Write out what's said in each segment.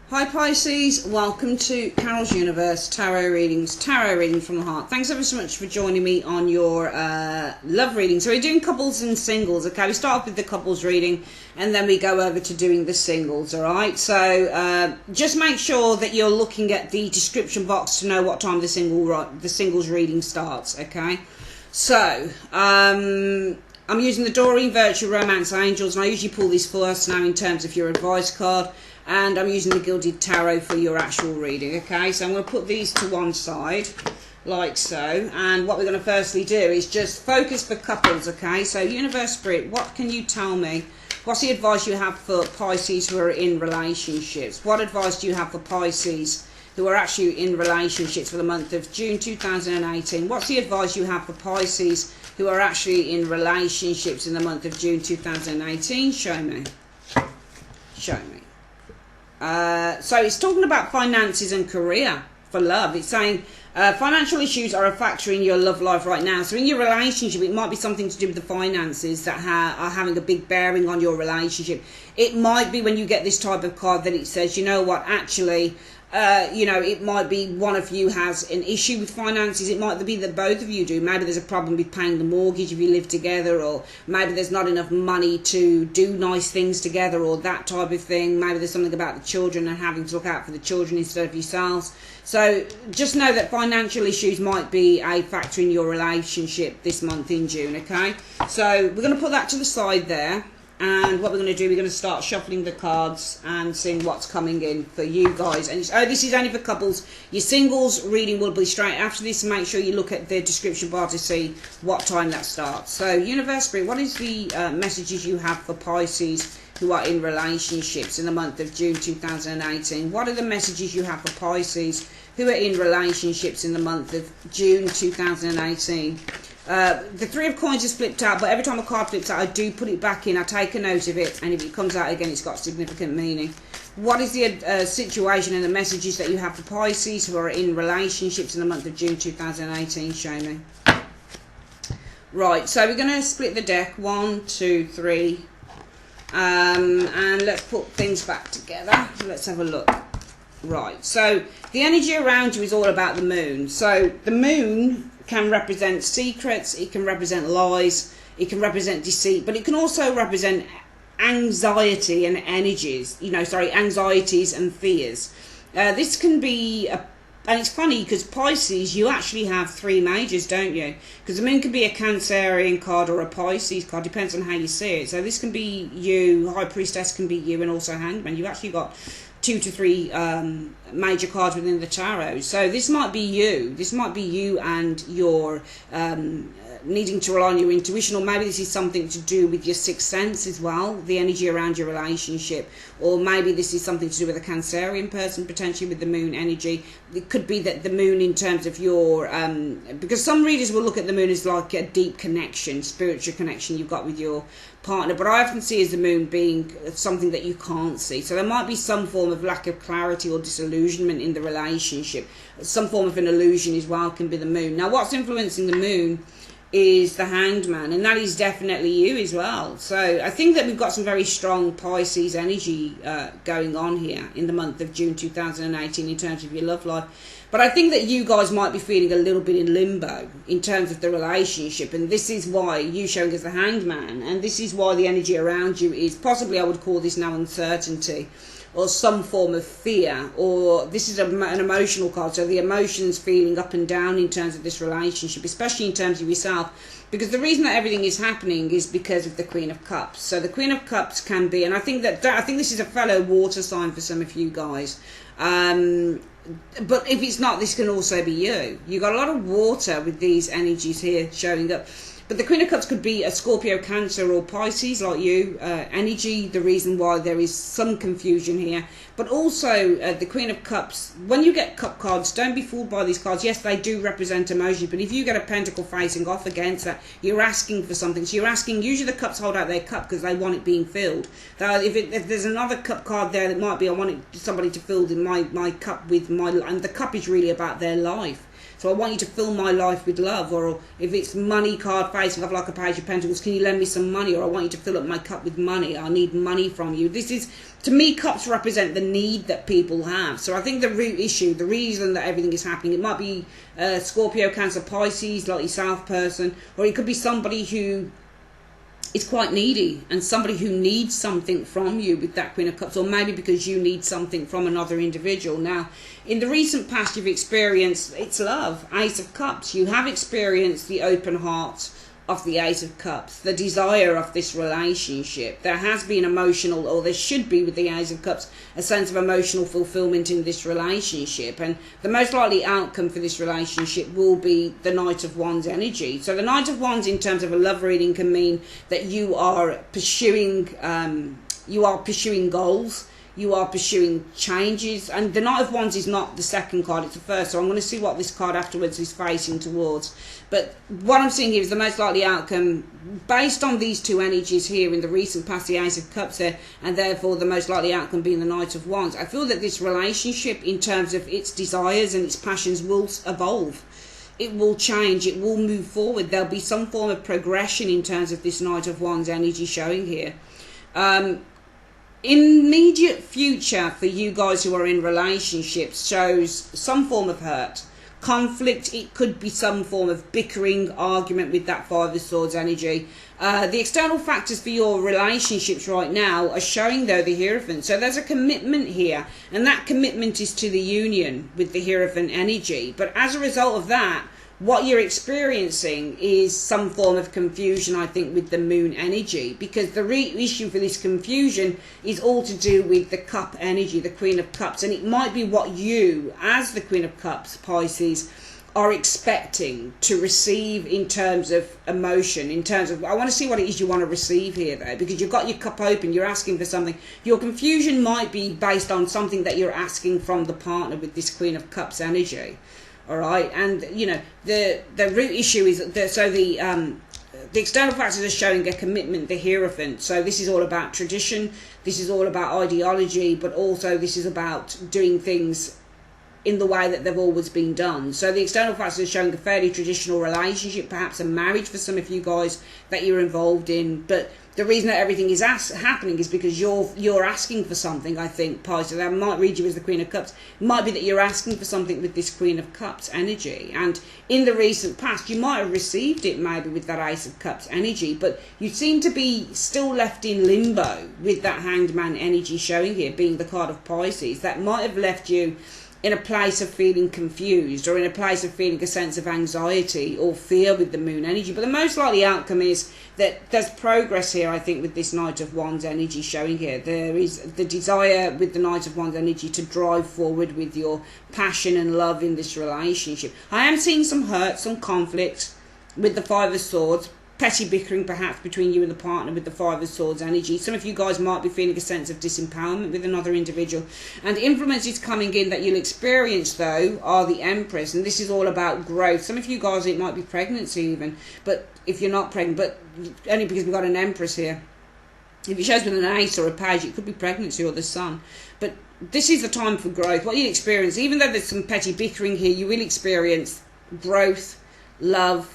Hi Pisces, welcome to Carol's Universe Tarot Reading from the heart. Thanks ever so much for joining me on your love reading. So we're doing couples and singles, okay? We start off with the couples reading and then we go over to doing the singles, alright? So just make sure that you're looking at the description box to know what time the singles reading starts, okay? So, I'm using the Doreen Virtual Romance Angels, and I usually pull this first now in terms of your advice card. And I'm using the Gilded Tarot for your actual reading, okay? So I'm going to put these to one side, like so. And what we're going to firstly do is just focus for couples, okay? So Universe Spirit, what can you tell me? What's the advice you have for Pisces who are in relationships? What advice do you have for Pisces who are actually in relationships for the month of June 2018? What's the advice you have for Pisces who are actually in relationships in the month of June 2018? Show me. Show me. So it's talking about finances and career for love. It's saying financial issues are a factor in your love life right now. So in your relationship, it might be something to do with the finances that are having a big bearing on your relationship. It might be when you get this type of card that it says, you know what, actually, it might be one of you has an issue with finances. It might be that both of you do. Maybe there's a problem with paying the mortgage if you live together, or maybe there's not enough money to do nice things together, or that type of thing. Maybe there's something about the children and having to look out for the children instead of yourselves. So just know that financial issues might be a factor in your relationship this month in June, okay? So we're going to put that to the side there. And what we're going to do, we're going to start shuffling the cards and seeing what's coming in for you guys. And this is only for couples. Your singles reading will be straight after this. Make sure you look at the description bar to see what time that starts. So, Universe Spirit, what is the messages you have for Pisces who are in relationships in the month of June 2018? What are the messages you have for Pisces who are in relationships in the month of June 2018? The Three of Coins is flipped out, but every time a card flips out, I do put it back in. I take a note of it, and if it comes out again, it's got significant meaning. What is the situation and the messages that you have for Pisces who are in relationships in the month of June 2018? Show me. Right, so we're going to split the deck. 1, 2, 3. And let's put things back together. Let's have a look. Right, so the energy around you is all about the moon. So the moon can represent secrets, it can represent lies, it can represent deceit, but it can also represent anxiety and anxieties and fears. This can be, and it's funny because Pisces, you actually have 3 majors, don't you? Because the moon can be a Cancerian card or a Pisces card, depends on how you see it. So this can be you, High Priestess can be you, and also Hangman. You've actually got 2 to 3 major cards within the tarot. So this might be you. This might be you and your needing to rely on your intuition, or maybe this is something to do with your sixth sense as well, the energy around your relationship, or maybe this is something to do with a Cancerian person, potentially with the moon energy. It could be that the moon in terms of your because some readers will look at the moon as like a deep connection, spiritual connection you've got with your partner, but I often see as the moon being something that you can't see. So there might be some form of lack of clarity or disillusionment in the relationship. Some form of an illusion as well can be the moon. Now what's influencing the moon is the Hanged Man, and that is definitely you as well. So I think that we've got some very strong Pisces energy going on here in the month of June 2018 in terms of your love life. But I think that you guys might be feeling a little bit in limbo in terms of the relationship, and this is why you showing as the Hanged Man, and this is why the energy around you is possibly, I would call this now, uncertainty or some form of fear, or this is an emotional card, so the emotions feeling up and down in terms of this relationship, especially in terms of yourself, because the reason that everything is happening is because of the Queen of Cups. So the Queen of Cups can be, and I think this is a fellow water sign for some of you guys, but if it's not, this can also be you. You've got a lot of water with these energies here showing up. But the Queen of Cups could be a Scorpio, Cancer or Pisces like you, energy, the reason why there is some confusion here. But also the Queen of Cups, when you get cup cards, don't be fooled by these cards. Yes, they do represent emotion, but if you get a pentacle facing off against that, you're asking for something. So you're asking, usually the cups hold out their cup because they want it being filled. If there's another cup card there, that might be, I want somebody to fill my cup with my, and the cup is really about their life. So I want you to fill my life with love. Or if it's money card facing up like a Page of Pentacles, can you lend me some money? Or I want you to fill up my cup with money. I need money from you. This is, to me, cups represent the need that people have. So I think the root issue, the reason that everything is happening, it might be Scorpio, Cancer, Pisces, like yourself person, or it could be somebody who is quite needy and somebody who needs something from you with that Queen of Cups, or maybe because you need something from another individual. Now, in the recent past, you've experienced, it's love, Ace of Cups. You have experienced the open heart of the Ace of Cups, the desire of this relationship. There has been emotional, or there should be with the Ace of Cups, a sense of emotional fulfillment in this relationship. And the most likely outcome for this relationship will be the Knight of Wands energy. So the Knight of Wands in terms of a love reading can mean that you are pursuing goals. You are pursuing changes, and the Knight of Wands is not the second card, it's the first, so I'm going to see what this card afterwards is facing towards. But what I'm seeing here is the most likely outcome based on these two energies here in the recent past, the Ace of Cups there, and therefore the most likely outcome being the Knight of Wands. I feel that this relationship, in terms of its desires and its passions, will evolve. It will change, it will move forward. There'll be some form of progression in terms of this Knight of Wands energy showing here. Immediate future for you guys who are in relationships shows some form of hurt, conflict. It could be some form of bickering, argument with that Five of Swords energy. The external factors for your relationships right now are showing, though, the Hierophant. So there's a commitment here, and that commitment is to the union with the Hierophant energy. But as a result of that, what you're experiencing is some form of confusion, I think, with the Moon energy, because the issue for this confusion is all to do with the Cup energy, the Queen of Cups, and it might be what you, as the Queen of Cups, Pisces, are expecting to receive in terms of emotion, in terms of, I want to see what it is you want to receive here, though, because you've got your cup open, you're asking for something. Your confusion might be based on something that you're asking from the partner with this Queen of Cups energy. All right, and you know the root issue is that the external factors are showing a commitment, the Hierophant. So this is all about tradition, this is all about ideology, but also this is about doing things in the way that they've always been done. So the external factors are showing a fairly traditional relationship, perhaps a marriage for some of you guys that you're involved in. But the reason that everything is happening is because you're asking for something, I think, Pisces. I might read you as the Queen of Cups. It might be that you're asking for something with this Queen of Cups energy. And in the recent past, you might have received it maybe with that Ace of Cups energy, but you seem to be still left in limbo with that Hanged Man energy showing here, being the card of Pisces. That might have left you in a place of feeling confused, or in a place of feeling a sense of anxiety or fear with the Moon energy. But the most likely outcome is that there's progress here, I think, with this Knight of Wands energy showing here. There is the desire with the Knight of Wands energy to drive forward with your passion and love in this relationship. I am seeing some hurt, some conflict with the Five of Swords, petty bickering perhaps between you and the partner with the Five of Swords energy. Some of you guys might be feeling a sense of disempowerment with another individual. And influences coming in that you'll experience, though, are the Empress. And this is all about growth. Some of you guys, it might be pregnancy even. But if you're not pregnant, but only because we've got an Empress here. If it shows with an Ace or a Page, it could be pregnancy or the Sun. But this is the time for growth. What you experience, even though there's some petty bickering here, you will experience growth, love,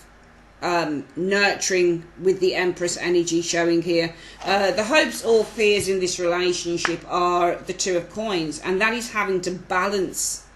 nurturing with the Empress energy showing here. The hopes or fears in this relationship are the Two of Coins, and that is having to balance,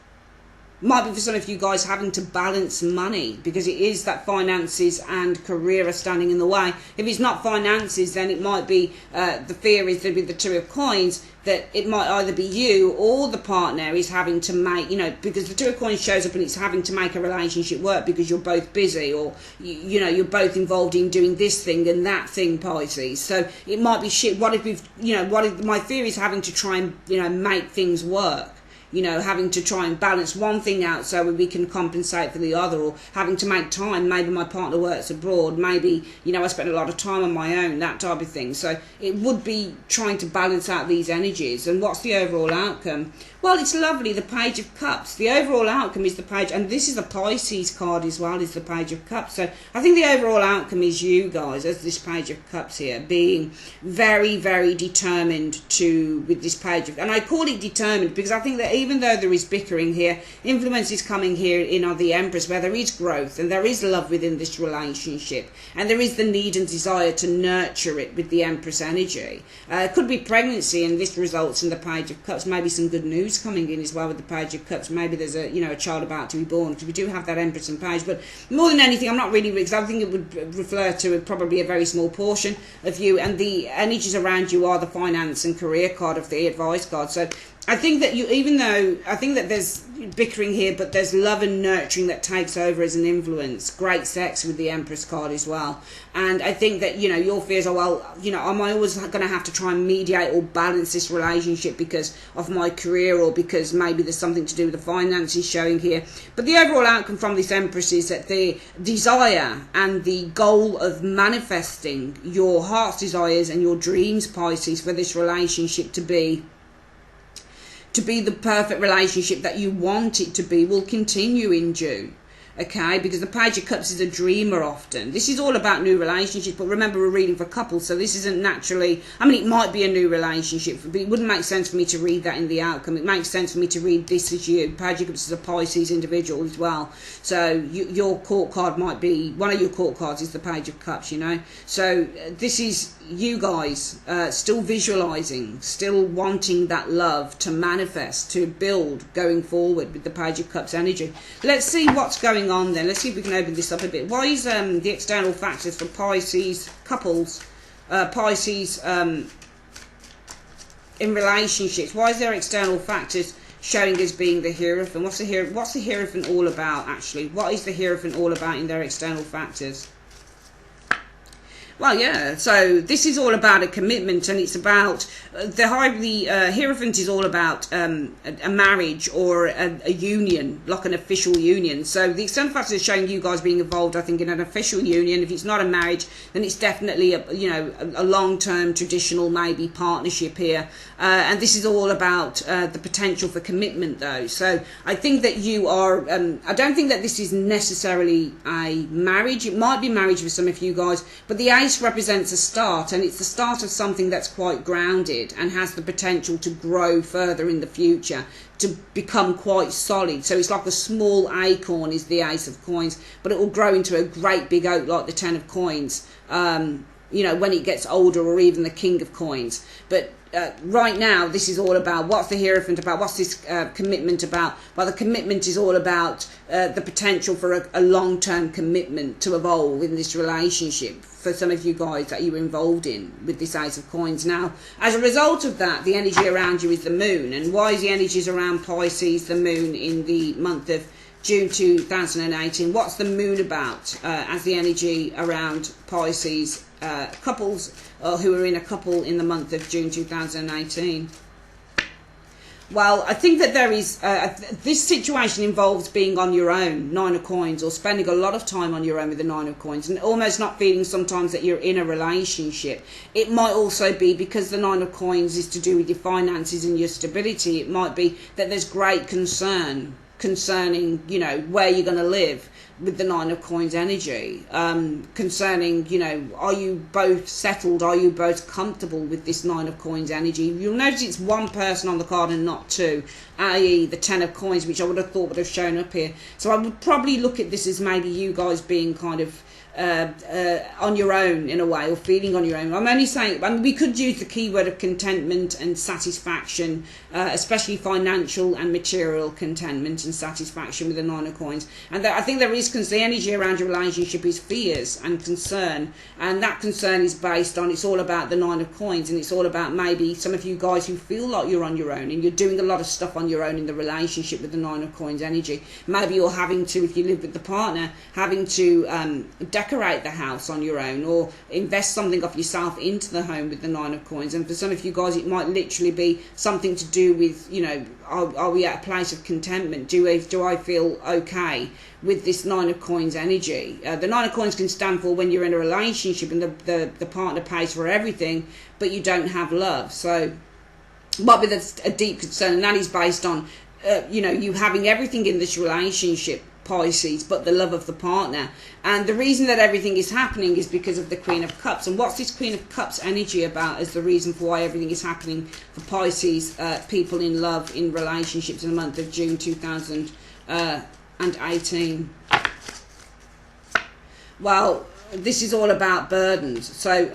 might be for some of you guys, having to balance money, because it is that finances and career are standing in the way. If it's not finances, then it might be the fear is that with the Two of Coins, that it might either be you or the partner is having to make, you know, because the Two of Coins shows up and it's having to make a relationship work because you're both busy, or you know, you're both involved in doing this thing and that thing, Pisces. So it might be shit. What if we've, you know, what if my fear is having to try and, you know, make things work. You know, having to try and balance one thing out so we can compensate for the other, or having to make time. Maybe my partner works abroad, maybe, you know, I spend a lot of time on my own, that type of thing. So it would be trying to balance out these energies. And what's the overall outcome? Well, it's lovely, the Page of Cups. The overall outcome is the Page, and this is a Pisces card as well, is the Page of Cups. So I think the overall outcome is you guys, as this Page of Cups here, being very, very determined to, with this Page of, and I call it determined because I think that even though there is bickering here, influence is coming here in the Empress, where there is growth and there is love within this relationship, and there is the need and desire to nurture it with the Empress energy. It could be pregnancy, and this results in the Page of Cups. Maybe some good news coming in as well with the Page of Cups. Maybe there's a child about to be born, because we do have that Empress and Page. But more than anything, I'm not really, because I think it would refer to probably a very small portion of you, and the energies around you are the finance and career card of the advice card. So I think that even though I think that there's bickering here, but there's love and nurturing that takes over as an influence. Great sex with the Empress card as well. And I think that, your fears are, well, am I always going to have to try and mediate or balance this relationship because of my career, or because maybe there's something to do with the finances showing here. But the overall outcome from this Empress is that the desire and the goal of manifesting your heart's desires and your dreams, Pisces, for this relationship to be the perfect relationship that you want it to be, will continue in June. Okay, because the Page of Cups is a dreamer often. This is all about new relationships, but remember, we're reading for couples, so this isn't naturally, it might be a new relationship, but it wouldn't make sense for me to read that in the outcome. It makes sense for me to read this as you. Page of Cups is a Pisces individual as well. So your court card might be, one of your court cards is the Page of Cups, So this is you guys still visualizing, still wanting that love to manifest, to build going forward with the Page of Cups energy. Let's see what's going on then. Let's see if we can open this up a bit. Why is the external factors for Pisces couples, Pisces in relationships, why is there external factors showing as being the Hierophant? What's the Hierophant all about, actually? What is the Hierophant all about in their external factors? Well, yeah, so this is all about a commitment, and it's about the Hierophant is all about a marriage or a union, like an official union. So the external factors are showing you guys being involved, I think, in an official union. If it's not a marriage, then it's definitely a long-term traditional maybe partnership here. And this is all about the potential for commitment, though. So I think that you are, I don't think that this is necessarily a marriage. It might be marriage for some of you guys, but the Ace represents a start, and it's the start of something that's quite grounded and has the potential to grow further in the future, to become quite solid. So it's like a small acorn is the Ace of Coins, but it will grow into a great big oak like the Ten of Coins, when it gets older, or even the King of Coins. But right now, this is all about, what's the Hierophant about? What's this commitment about? Well, the commitment is all about the potential for a long-term commitment to evolve in this relationship for some of you guys that you're involved in with this Ace of Coins. Now, as a result of that, the energy around you is the Moon. And why is the energies around Pisces, the Moon, in the month of June 2018? What's the Moon about as the energy around Pisces couples who are in a couple in the month of June 2018? Well, I think that there is, this situation involves being on your own, Nine of Coins, or spending a lot of time on your own with the Nine of Coins, and almost not feeling sometimes that you're in a relationship. It might also be because the Nine of Coins is to do with your finances and your stability. It might be that there's great concern concerning, where you're going to live with the Nine of Coins energy, concerning, are you both settled, are you both comfortable with this Nine of Coins energy? You'll notice it's one person on the card and not two, i.e. the Ten of Coins, which I would have thought would have shown up here. So I would probably look at this as maybe you guys being kind of on your own in a way, or feeling on your own. I'm only saying, we could use the keyword of contentment and satisfaction, especially financial and material contentment and satisfaction with the Nine of Coins. And I think there is, because the energy around your relationship is fears and concern, and that concern is based on, it's all about the Nine of Coins, and it's all about maybe some of you guys who feel like you're on your own and you're doing a lot of stuff on your own in the relationship with the Nine of Coins energy. Maybe you're having to, if you live with the partner, having to decorate the house on your own, or invest something of yourself into the home with the Nine of Coins. And for some of you guys, it might literally be something to do with, are we at a place of contentment? Do I feel okay with this Nine of Coins energy? The Nine of Coins can stand for when you're in a relationship and the partner pays for everything, but you don't have love. So might be a deep concern, and that is based on you having everything in this relationship, Pisces, but the love of the partner. And the reason that everything is happening is because of the Queen of Cups. And what's this Queen of Cups energy about as the reason for why everything is happening for Pisces people in love, in relationships in the month of June 2018? Well, this is all about burdens. So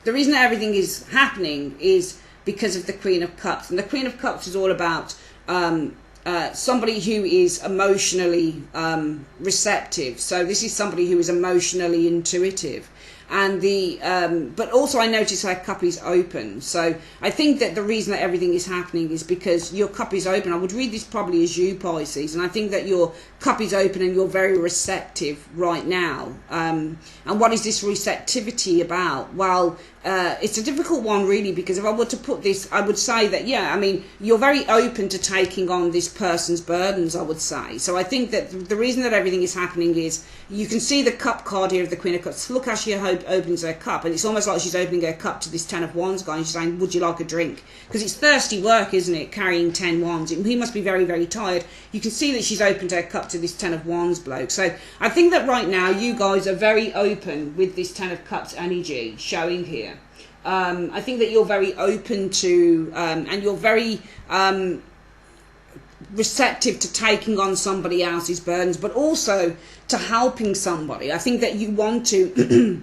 the reason that everything is happening is because of the Queen of Cups. And the Queen of Cups is all about somebody who is emotionally receptive. So this is somebody who is emotionally intuitive. And but also I notice her cup is open. So I think that the reason that everything is happening is because your cup is open. I would read this probably as you, Pisces, and I think that your cup is open and you're very receptive right now. And what is this receptivity about? Well, it's a difficult one really, because if I were to put this, I would say that, yeah, I mean, you're very open to taking on this person's burdens, I would say. So I think that the reason that everything is happening is, you can see the cup card here of the Queen of Cups. Look how she opens her cup, and it's almost like she's opening her cup to this Ten of Wands guy, and she's saying, would you like a drink? Because it's thirsty work, isn't it, carrying 10 wands. He must be very, very tired. You can see that she's opened her cup to this Ten of Wands bloke. So I think that right now you guys are very open with this Ten of Cups energy showing here. I think that you're very open to, and you're very receptive to taking on somebody else's burdens, but also to helping somebody. I think that you want to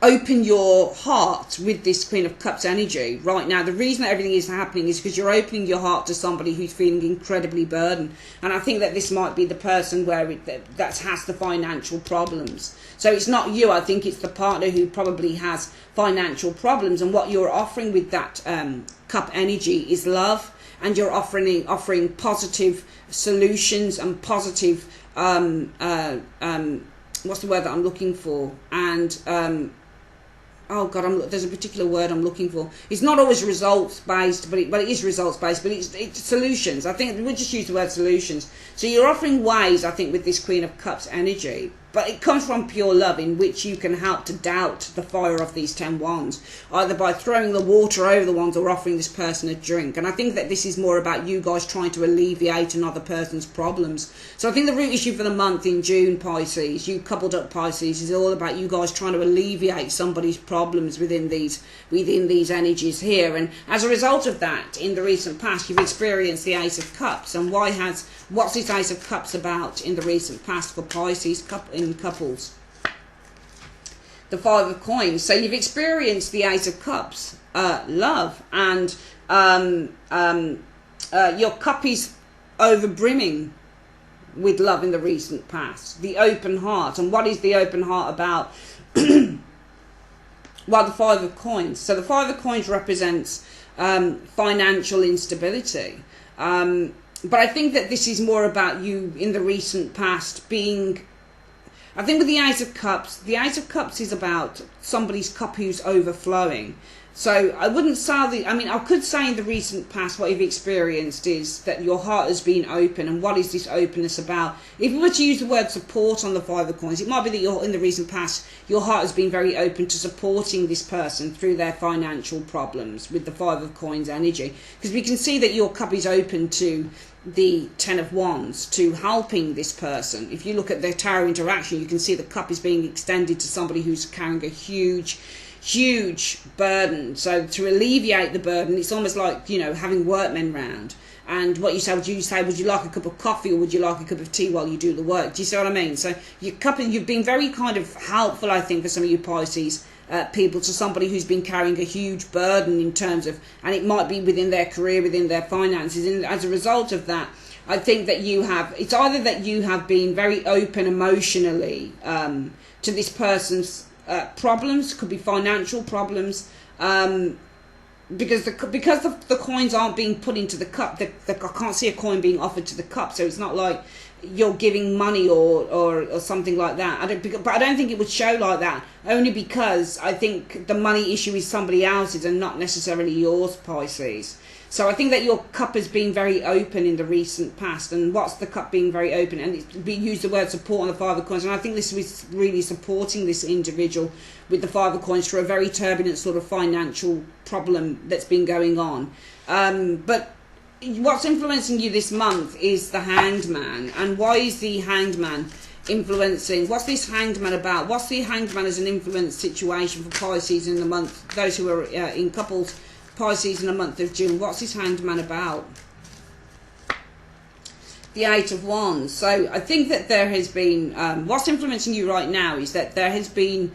open your heart with this Queen of Cups energy right now. The reason that everything is happening is because you're opening your heart to somebody who's feeling incredibly burdened. And I think that this might be the person where that has the financial problems. So it's not you. I think it's the partner who probably has financial problems. And what you're offering with that cup energy is love. And you're offering positive solutions and positive, what's the word that I'm looking for? And, oh God, there's a particular word I'm looking for. It's not always results-based, but it is results-based, but it's solutions. I think we'll just use the word solutions. So you're offering ways, I think, with this Queen of Cups energy, but it comes from pure love, in which you can help to doubt the fire of these 10 wands, either by throwing the water over the wands or offering this person a drink. And I think that this is more about you guys trying to alleviate another person's problems. So I think the root issue for the month in June, Pisces, you coupled up Pisces, is all about you guys trying to alleviate somebody's problems within these energies here. And as a result of that, in the recent past, you've experienced the Ace of Cups. And what's this Ace of Cups about in the recent past for Pisces in couples? The Five of Coins. So you've experienced the Ace of Cups, love, and your cup is over brimming with love in the recent past. The open heart. And what is the open heart about? Well, the Five of Coins. So the Five of Coins represents financial instability. But I think that this is more about you in the recent past being... I think with the Ace of Cups is about somebody's cup who's overflowing. So I wouldn't say I could say in the recent past what you've experienced is that your heart has been open. And what is this openness about? If we were to use the word support on the Five of Coins, it might be that in the recent past, your heart has been very open to supporting this person through their financial problems with the Five of Coins energy. Because we can see that your cup is open to the Ten of Wands, to helping this person. If you look at the tarot interaction, you can see the cup is being extended to somebody who's carrying a huge burden. So to alleviate the burden, it's almost like, having workmen round. And what you say, would you like a cup of coffee, or would you like a cup of tea while you do the work? Do you see what I mean? So you've been very kind of helpful, I think, for some of you Pisces people, to somebody who's been carrying a huge burden in terms of, and it might be within their career, within their finances. And as a result of that, I think that it's either that you have been very open emotionally to this person's problems, could be financial problems, because the coins aren't being put into the cup. I can't see a coin being offered to the cup, so it's not like you're giving money or something like that. But I don't think it would show like that, only because I think the money issue is somebody else's and not necessarily yours, Pisces. So I think that your cup has been very open in the recent past. And what's the cup being very open? And we use the word support on the Five of Coins. And I think this was really supporting this individual with the Five of Coins for a very turbulent sort of financial problem that's been going on. But what's influencing you this month is the Hanged Man. And why is the Hanged Man influencing? What's this Hanged Man about? What's the Hanged Man as an influence situation for Pisces in the month, those who are in couples, Pisces in the month of June? What's this Hanged Man about? The Eight of Wands. So I think that there has been, what's influencing you right now is that there has been,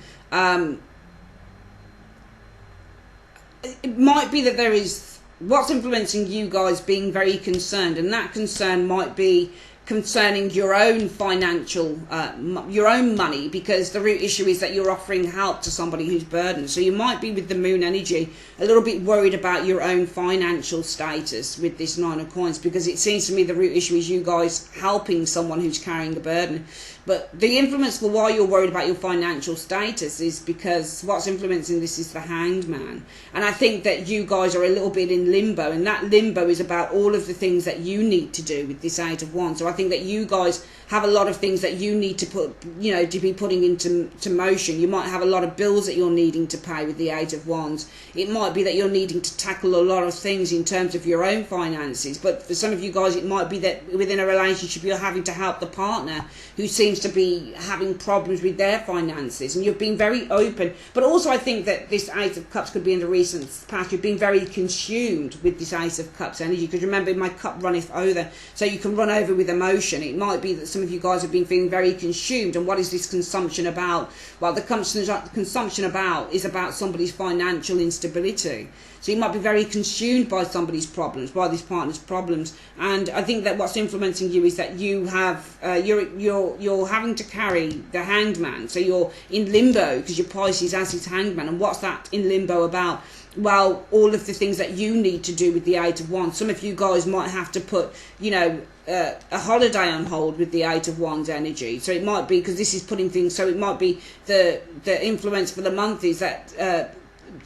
it might be that there is, what's influencing you guys being very concerned, and that concern might be concerning your own financial, your own money, because the root issue is that you're offering help to somebody who's burdened. So you might be, with the moon energy, a little bit worried about your own financial status with this Nine of Coins, because it seems to me the root issue is you guys helping someone who's carrying a burden. But the influence for why you're worried about your financial status is because what's influencing this is the Hanged Man. And I think that you guys are a little bit in limbo, and that limbo is about all of the things that you need to do with this Eight of Wands. So I think that you guys have a lot of things that you need to put, you know, to be putting into motion. You might have a lot of bills that you're needing to pay with the Eight of Wands. It might be that you're needing to tackle a lot of things in terms of your own finances. But for some of you guys, it might be that within a relationship you're having to help the partner who seems to be having problems with their finances, and you've been very open. But also I think that this Ace of Cups could be in the recent past, you've been very consumed with this Ace of Cups energy, because remember, my cup runneth over, so you can run over with emotion. It might be that some of you guys have been feeling very consumed. And what is this consumption about? Well, the consumption about is about somebody's financial instability. So you might be very consumed by somebody's problems, by this partner's problems. And I think that what's influencing you is that you have you're having to carry the Hanged Man. So you're in limbo because your Pisces has its Hanged Man. And what's that in limbo about? Well, all of the things that you need to do with the Eight of Wands. Some of you guys might have to put, you know, a holiday on hold with the Eight of Wands energy. So it might be, because this is putting things, so it might be the influence for the month is that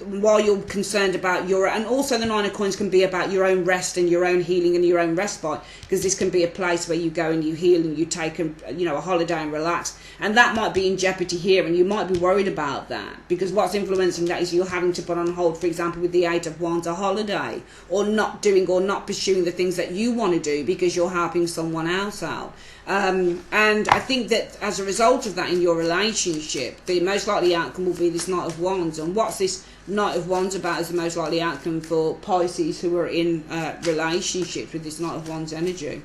while you're concerned about your, and also the Nine of Coins can be about your own rest and your own healing and your own respite, because this can be a place where you go and you heal and you take a, you know, a holiday and relax, and that might be in jeopardy here, and you might be worried about that, because what's influencing that is you're having to put on hold, for example, with the Eight of Wands, a holiday, or not doing or not pursuing the things that you want to do because you're helping someone else out. And I think that as a result of that in your relationship, the most likely outcome will be this Knight of Wands. And what's this Knight of Wands about as the most likely outcome for Pisces who are in relationships with this Knight of Wands energy?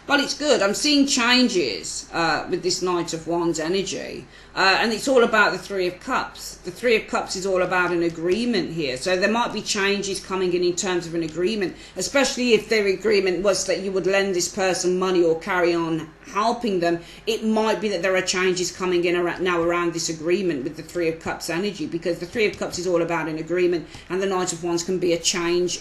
Well, it's good. I'm seeing changes with this Knight of Wands energy. And it's all about the Three of Cups. The Three of Cups is all about an agreement here. So there might be changes coming in terms of an agreement, especially if their agreement was that you would lend this person money or carry on helping them. It might be that there are changes coming in around this agreement with the Three of Cups energy, because the Three of Cups is all about an agreement, and the Knight of Wands can be a change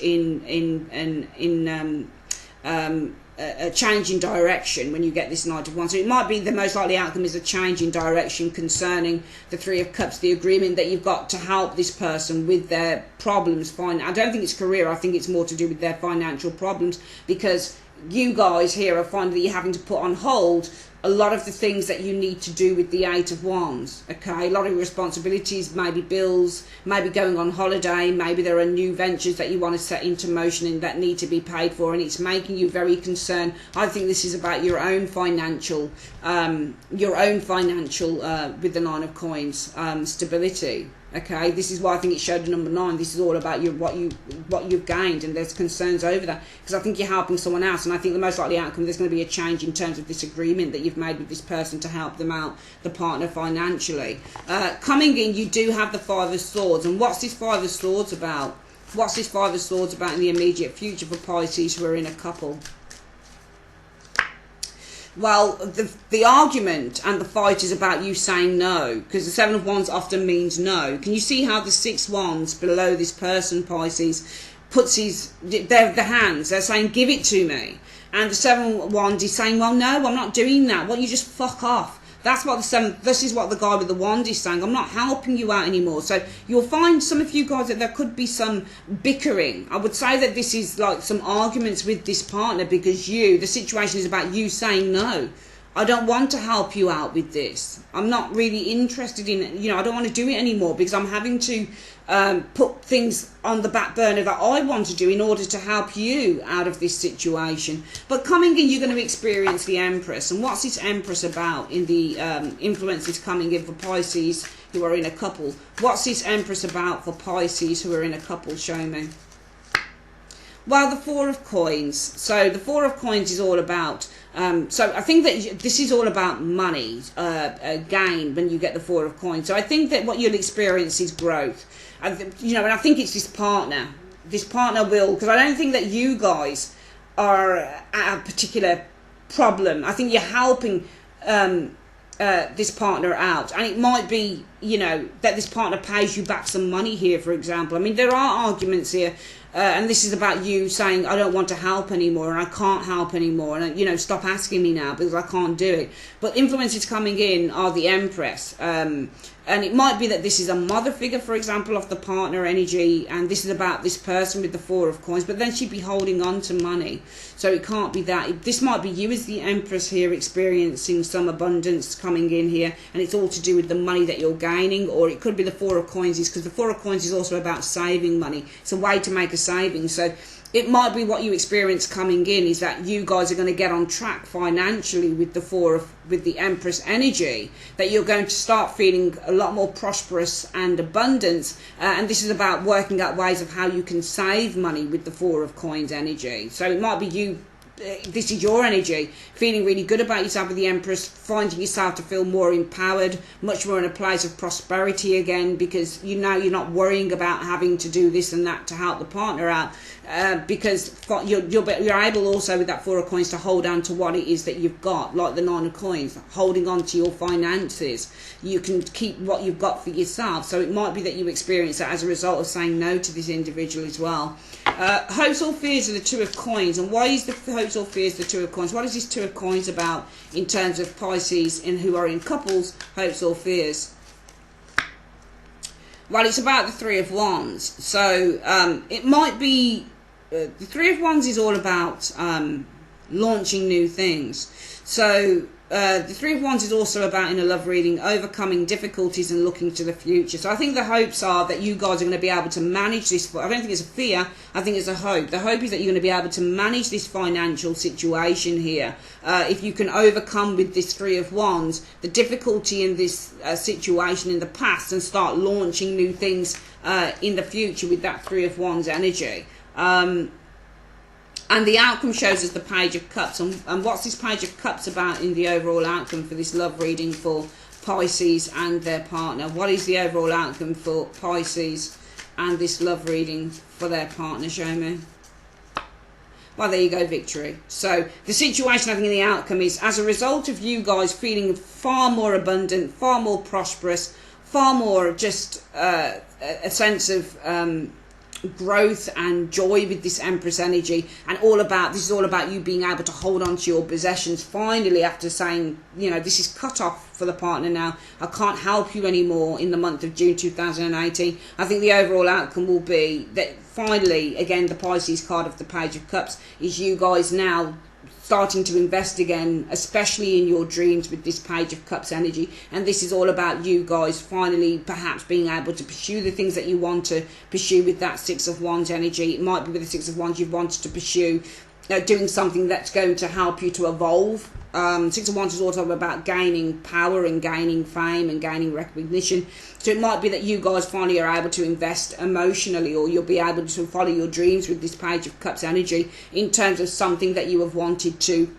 a change in direction when you get this Knight of Wands. So it might be the most likely outcome is a change in direction concerning the Three of Cups, the agreement that you've got to help this person with their problems. I don't think it's career, I think it's more to do with their financial problems, because you guys here are finding that you're having to put on hold a lot of the things that you need to do with the Eight of Wands, okay? A lot of your responsibilities, maybe bills, maybe going on holiday, maybe there are new ventures that you want to set into motion and that need to be paid for, and it's making you very concerned. I think this is about your own financial with the Nine of Coins, stability. Okay, this is why I think it showed the number 9. This is all about what you've gained, and there's concerns over that, because I think you're helping someone else, and I think the most likely outcome, there's going to be a change in terms of this agreement that you've made with this person to help them out, the partner, financially. Coming in, you do have the Five of Swords, and what's this Five of Swords about? What's this Five of Swords about in the immediate future for Pisces who are in a couple? Well, the argument and the fight is about you saying no, because the Seven of Wands often means no. Can you see how the Six Wands below this person, Pisces, puts the hands, they're saying, give it to me. And the Seven of Wands is saying, well, no, I'm not doing that. Why don't you just fuck off? That's what this is what the guy with the wand is saying. I'm not helping you out anymore. So you'll find, some of you guys, that there could be some bickering. I would say that this is like some arguments with this partner, because the situation is about you saying no. I don't want to help you out with this. I'm not really interested in, I don't want to do it anymore because I'm having to put things on the back burner that I want to do in order to help you out of this situation. But coming in, you're going to experience the Empress. And what's this Empress about in the influences coming in for Pisces who are in a couple? What's this Empress about for Pisces who are in a couple? Show me. Well, the Four of Coins. So the Four of Coins is all about, so I think that this is all about money, gain when you get the Four of Coins. So I think that what you'll experience is growth. And I think it's this partner. This partner will, because I don't think that you guys are at a particular problem. I think you're helping this partner out, and it might be that this partner pays you back some money here, for example. I mean, there are arguments here, and this is about you saying, I don't want to help anymore, and I can't help anymore, and stop asking me now because I can't do it. But influences coming in are the Empress, and it might be that this is a mother figure, for example, of the partner energy, and this is about this person with the Four of Coins, but then she'd be holding on to money, so it can't be that. This might be you as the Empress here experiencing some abundance coming in here, and it's all to do with the money that you're gaining, or it could be the Four of Coins, because the Four of Coins is also about saving money. It's a way to make a saving. So it might be what you experience coming in is that you guys are going to get on track financially with the Empress energy, that you're going to start feeling a lot more prosperous and abundance, and this is about working out ways of how you can save money with the Four of Coins energy. So it might be you, this is your energy, feeling really good about yourself with the Empress, finding yourself to feel more empowered, much more in a place of prosperity again, because you're not worrying about having to do this and that to help the partner out, because you're able also with that Four of Coins to hold on to what it is that you've got, like the Nine of Coins, holding on to your finances. You can keep what you've got for yourself. So it might be that you experience that as a result of saying no to this individual as well. Hopes or fears are the Two of Coins. And why is the hopes or fears the Two of Coins? What is this Two of Coins about in terms of Pisces and who are in couples, hopes or fears? Well, it's about the Three of Wands. So it might be, the Three of Wands is all about launching new things. So the Three of Wands is also about, in a love reading, overcoming difficulties and looking to the future. So I think the hopes are that you guys are going to be able to manage this. I don't think it's a fear, I think it's a hope. The hope is that you're going to be able to manage this financial situation here. If you can overcome with this Three of Wands the difficulty in this situation in the past and start launching new things in the future with that Three of Wands energy. And the outcome shows us the Page of Cups. And what's this Page of Cups about in the overall outcome for this love reading for Pisces and their partner? What is the overall outcome for Pisces and this love reading for their partner? Show me. Well, there you go, victory. So the situation, I think, in the outcome is, as a result of you guys feeling far more abundant, far more prosperous, far more just a sense of growth and joy with this Empress energy, and this is all about you being able to hold on to your possessions finally, after saying, this is cut off for the partner now, I can't help you anymore in the month of June 2018. I think the overall outcome will be that finally, again, the Pisces card of the Page of Cups is you guys now starting to invest again, especially in your dreams with this Page of Cups energy. And this is all about you guys finally perhaps being able to pursue the things that you want to pursue with that Six of Wands energy. It might be with the Six of Wands you've wanted to pursue doing something that's going to help you to evolve. Six of Wands is also about gaining power and gaining fame and gaining recognition. So it might be that you guys finally are able to invest emotionally, or you'll be able to follow your dreams with this Page of Cups energy in terms of something that you have wanted to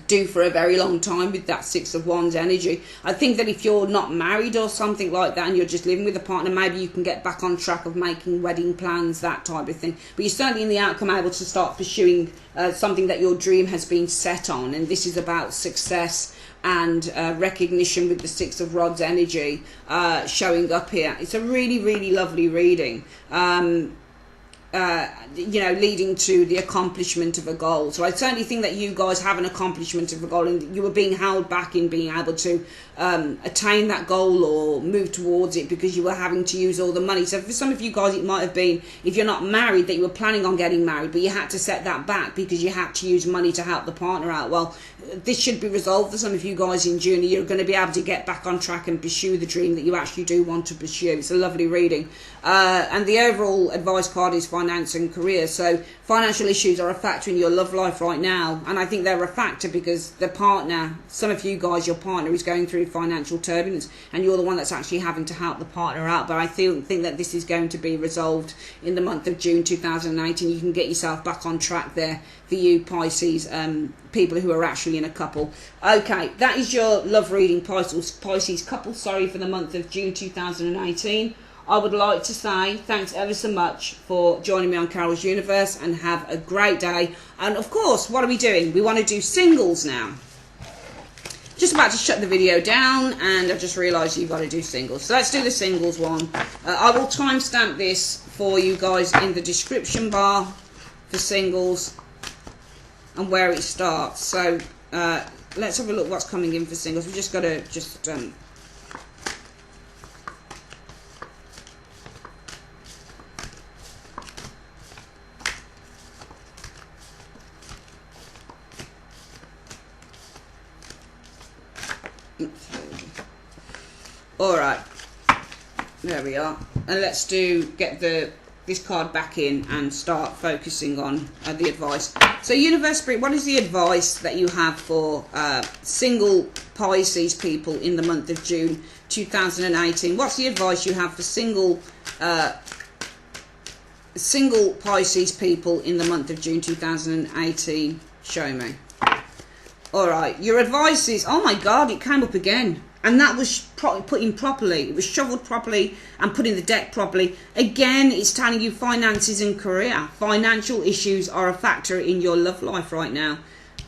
do for a very long time with that Six of Wands energy. I think that if you're not married or something like that and you're just living with a partner, maybe you can get back on track of making wedding plans, that type of thing. But you're certainly in the outcome able to start pursuing something that your dream has been set on, and this is about success and recognition with the Six of Rods energy showing up here. It's a really, really lovely reading. you know, leading to the accomplishment of a goal. So I certainly think that you guys have an accomplishment of a goal, and you were being held back in being able to attain that goal or move towards it because you were having to use all the money. So for some of you guys, it might have been, if you're not married, that you were planning on getting married, but you had to set that back because you had to use money to help the partner out. Well, this should be resolved for some of you guys in June. You're going to be able to get back on track and pursue the dream that you actually do want to pursue. It's a lovely reading. And the overall advice card is finance and career. So financial issues are a factor in your love life right now, and I think they're a factor because the partner, some of you guys, your partner is going through financial turbulence, and you're the one that's actually having to help the partner out. But I think that this is going to be resolved in the month of June 2018. You can get yourself back on track there for you Pisces, people who are actually in a couple. Okay, that is your love reading, Pisces couple, sorry, for the month of June 2018. I would like to say thanks ever so much for joining me on Carol's Universe, and have a great day. And of course, what are we doing? We want to do singles now. Just about to shut the video down, and I've just realised you've got to do singles. So let's do the singles one. I will timestamp this for you guys in the description bar for singles and where it starts. So let's have a look what's coming in for singles. We've just got to Alright, there we are, and let's get this card back in and start focusing on the advice. So Universe Spirit, what is the advice that you have for single Pisces people in the month of June 2018? What's the advice you have for single Pisces people in the month of June 2018? Show me. Alright, your advice is, oh my God, it came up again. And that was put in properly. It was shoveled properly and put in the deck properly. Again, it's telling you finances and career. Financial issues are a factor in your love life right now.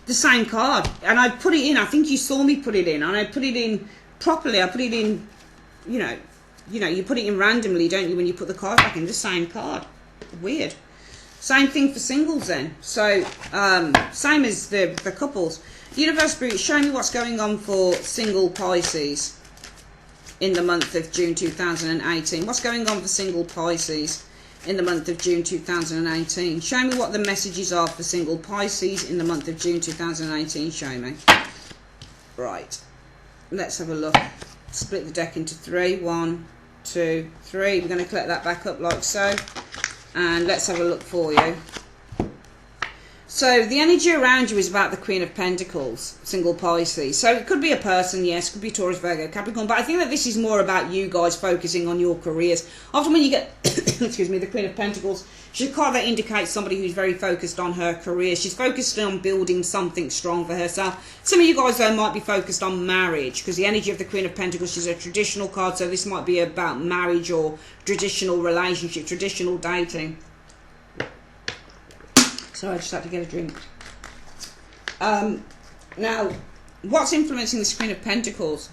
The same card. And I put it in. I think you saw me put it in. And I put it in properly. I put it in, you know, you put it in randomly, don't you, when you put the card back in. The same card. Weird. Same thing for singles then. So, same as the couples. Universe Spirit, show me what's going on for single Pisces in the month of June 2018. What's going on for single Pisces in the month of June 2018? Show me what the messages are for single Pisces in the month of June 2018. Show me. Right. Let's have a look. Split the deck into three. 1, 2, 3. We're going to collect that back up like so. And let's have a look for you. So the energy around you is about the Queen of Pentacles, single Pisces. So it could be a person, yes, could be Taurus, Virgo, Capricorn, but I think that this is more about you guys focusing on your careers. Often when you get, excuse me, the Queen of Pentacles, she's a card that indicates somebody who's very focused on her career. She's focused on building something strong for herself. Some of you guys, though, might be focused on marriage, because the energy of the Queen of Pentacles, she's a traditional card, so this might be about marriage or traditional relationship, traditional dating. Sorry, I just had to get a drink. Now, what's influencing this Queen of Pentacles?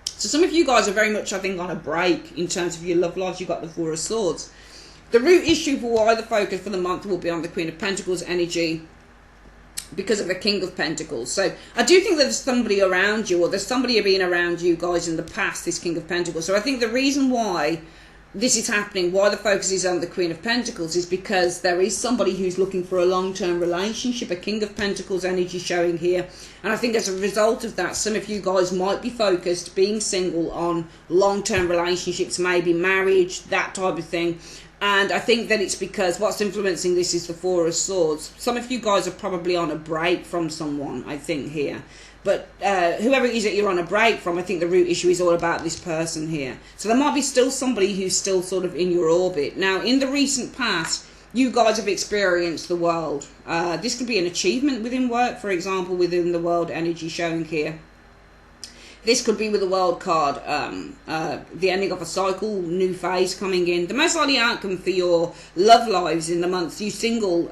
So some of you guys are very much, I think, on a break in terms of your love lives. You've got the Four of Swords. The root issue for why the focus for the month will be on the Queen of Pentacles energy because of the King of Pentacles. So I do think that there's somebody around you, or there's somebody being around you guys in the past, this King of Pentacles. So I think the reason why this is happening, why the focus is on the Queen of Pentacles, is because there is somebody who's looking for a long-term relationship, a King of Pentacles energy showing here. And I think as a result of that, some of you guys might be focused, being single, on long-term relationships, maybe marriage, that type of thing. And I think that it's because what's influencing this is the Four of Swords. Some of you guys are probably on a break from someone, I think, here. But whoever it is that you're on a break from, I think the root issue is all about this person here. So there might be still somebody who's still sort of in your orbit. Now, in the recent past, you guys have experienced the world. This could be an achievement within work, for example, within the world energy showing here. This could be with a world card, the ending of a cycle, new phase coming in. The most likely outcome for your love lives in the month, you single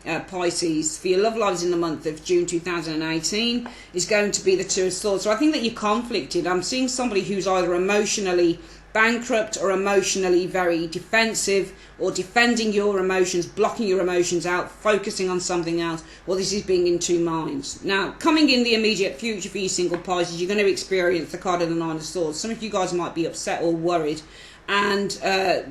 Pisces, for your love lives in the month of June 2018 is going to be the Two of Swords. So I think that you're conflicted. I'm seeing somebody who's either emotionally bankrupt or emotionally very defensive, or defending your emotions, blocking your emotions out, focusing on something else, or this is being in two minds. Now, coming in the immediate future for you single Pisces, you're going to experience the card of the Nine of Swords. Some of you guys might be upset or worried, and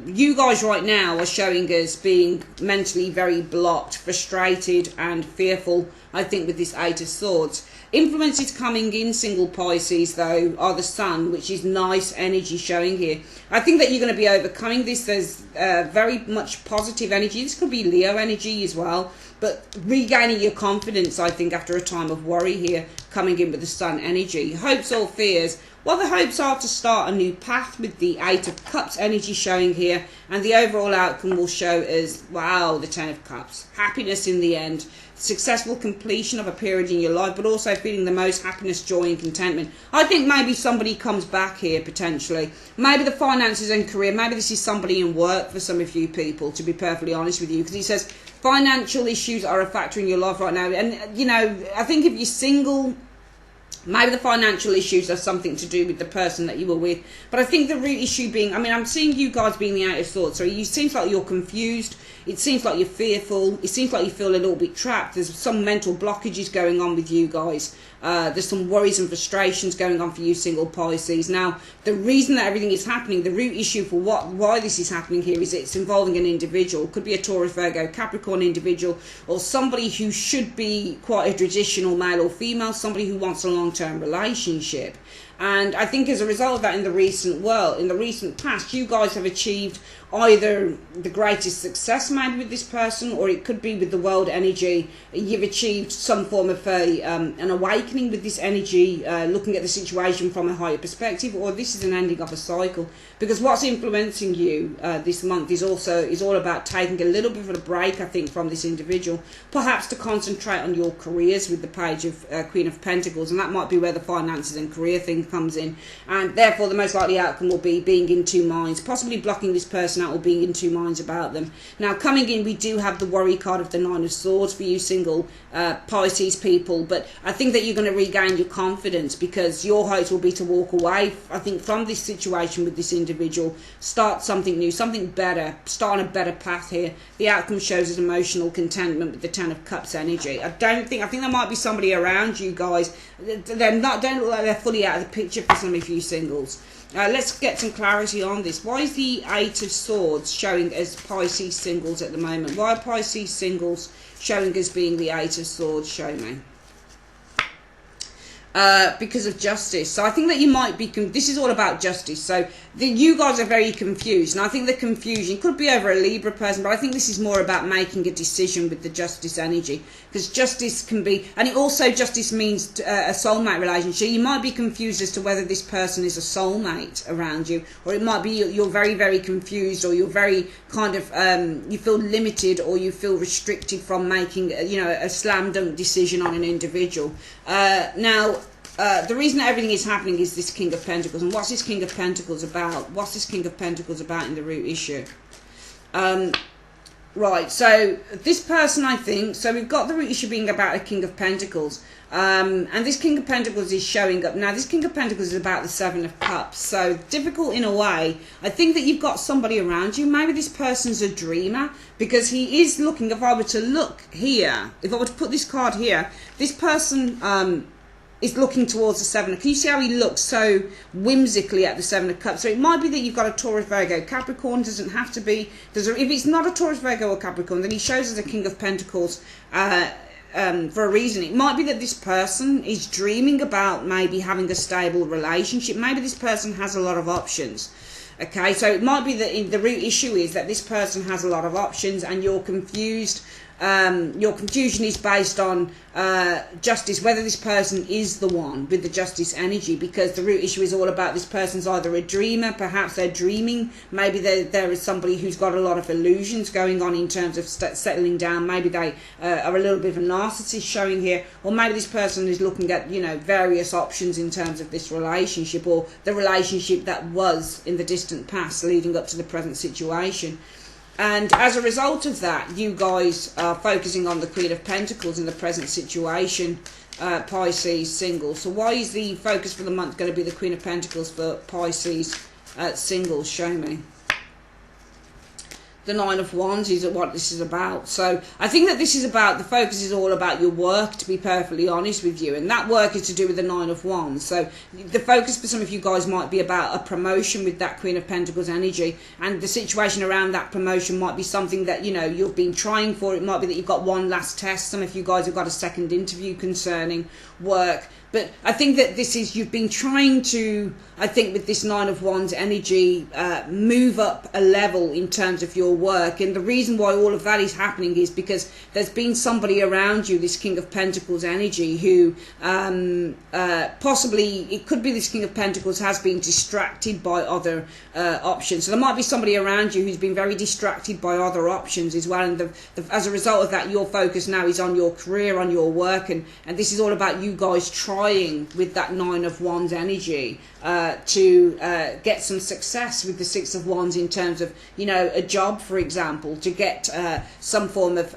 you guys right now are showing us being mentally very blocked, frustrated and fearful, I think, with this Eight of Swords. Influences coming in single Pisces though are the Sun, which is nice energy showing here. I think that you're going to be overcoming this. There's very much positive energy. This could be Leo energy as well, but regaining your confidence, I think, after a time of worry here, coming in with the Sun energy. Hopes or fears? Well, the hopes are to start a new path with the Eight of Cups energy showing here, and the overall outcome will show as, wow, the Ten of Cups. Happiness in the end. Successful completion of a period in your life, but also feeling the most happiness, joy and contentment. I think maybe somebody comes back here potentially. Maybe the finances and career, maybe this is somebody in work for some of you people, to be perfectly honest with you, because he says financial issues are a factor in your life right now. And, you know, I think if you're single, maybe the financial issues are something to do with the person that you were with. But I think the root issue being, I mean, I'm seeing you guys being the Eight of Swords. So it seems like you're confused. It seems like you're fearful. It seems like you feel a little bit trapped. There's some mental blockages going on with you guys. There's some worries and frustrations going on for you single Pisces. Now, the reason that everything is happening, the root issue for why this is happening here is it's involving an individual. Could be a Taurus, Virgo, Capricorn individual, or somebody who should be quite a traditional male or female, somebody who wants a long-term relationship. And I think as a result of that, in the recent past, you guys have achieved either the greatest success maybe with this person, or it could be with the world energy. You've achieved some form of an awakening with this energy, looking at the situation from a higher perspective, or this is an ending of a cycle. Because what's influencing you this month is all about taking a little bit of a break, I think, from this individual, perhaps to concentrate on your careers with the page of Queen of Pentacles, and that might be where the finances and career thing comes in, and therefore the most likely outcome will be being in two minds, possibly blocking this person out or being in two minds about them. Now, coming in, we do have the worry card of the Nine of Swords for you single Pisces people, but I think that you're going to regain your confidence, because your hopes will be to walk away, I think, from this situation with this individual, start something new, something better, start on a better path here. The outcome shows us emotional contentment with the Ten of Cups energy. I think there might be somebody around you guys. Don't look like they're fully out of the picture for some of you singles. Let's get some clarity on this. Why is the Eight of Swords showing as Pisces singles at the moment? Why are Pisces singles showing as being the Eight of Swords? Show me. Because of justice. So I think that you might be, this is all about justice. So you guys are very confused, and I think the confusion could be over a Libra person, but I think this is more about making a decision with the justice energy, because justice can be, and it also, justice means a soulmate relationship. You might be confused as to whether this person is a soulmate around you, or it might be you're very, very confused, or you're very kind of, you feel limited, or you feel restricted from making, a slam dunk decision on an individual. Now, the reason that everything is happening is this King of Pentacles. And what's this King of Pentacles about? What's this King of Pentacles about in the root issue? Right, so this person, I think, so we've got the root issue being about a King of Pentacles. And this King of Pentacles is showing up. Now, this King of Pentacles is about the Seven of Cups. So, difficult in a way. I think that you've got somebody around you. Maybe this person's a dreamer, because he is looking, if I were to look here, if I were to put this card here, this person is looking towards the Seven of Cups. Can you see how he looks so whimsically at the Seven of Cups? So it might be that you've got a Taurus, Virgo, Capricorn. Doesn't have to be. If it's not a Taurus, Virgo or Capricorn, then he shows us a King of Pentacles for a reason. It might be that this person is dreaming about maybe having a stable relationship. Maybe this person has a lot of options. Okay, so it might be that the root issue is that this person has a lot of options and you're confused. Your confusion is based on justice, whether this person is the one with the justice energy, because the root issue is all about this person's either a dreamer, perhaps they're dreaming, maybe there is somebody who's got a lot of illusions going on in terms of settling down, maybe they are a little bit of a narcissist showing here, or maybe this person is looking at various options in terms of this relationship, or the relationship that was in the distant past leading up to the present situation. And as a result of that, you guys are focusing on the Queen of Pentacles in the present situation, Pisces single. So why is the focus for the month going to be the Queen of Pentacles for Pisces singles, show me. The Nine of Wands is what this is about. So I think that this is about, the focus is all about your work, to be perfectly honest with you. And that work is to do with the Nine of Wands. So the focus for some of you guys might be about a promotion with that Queen of Pentacles energy. And the situation around that promotion might be something that, you know, you've been trying for. It might be that you've got one last test. Some of you guys have got a second interview concerning work. But I think that this is, you've been trying to, I think with this Nine of Wands energy, move up a level in terms of your work. And the reason why all of that is happening is because there's been somebody around you, this King of Pentacles energy, who possibly, it could be this King of Pentacles has been distracted by other options. So there might be somebody around you who's been very distracted by other options as well. And as a result of that, your focus now is on your career, on your work. And this is all about you guys trying with that Nine of Wands energy to get some success with the Six of Wands in terms of, you know, a job, for example, to get some form of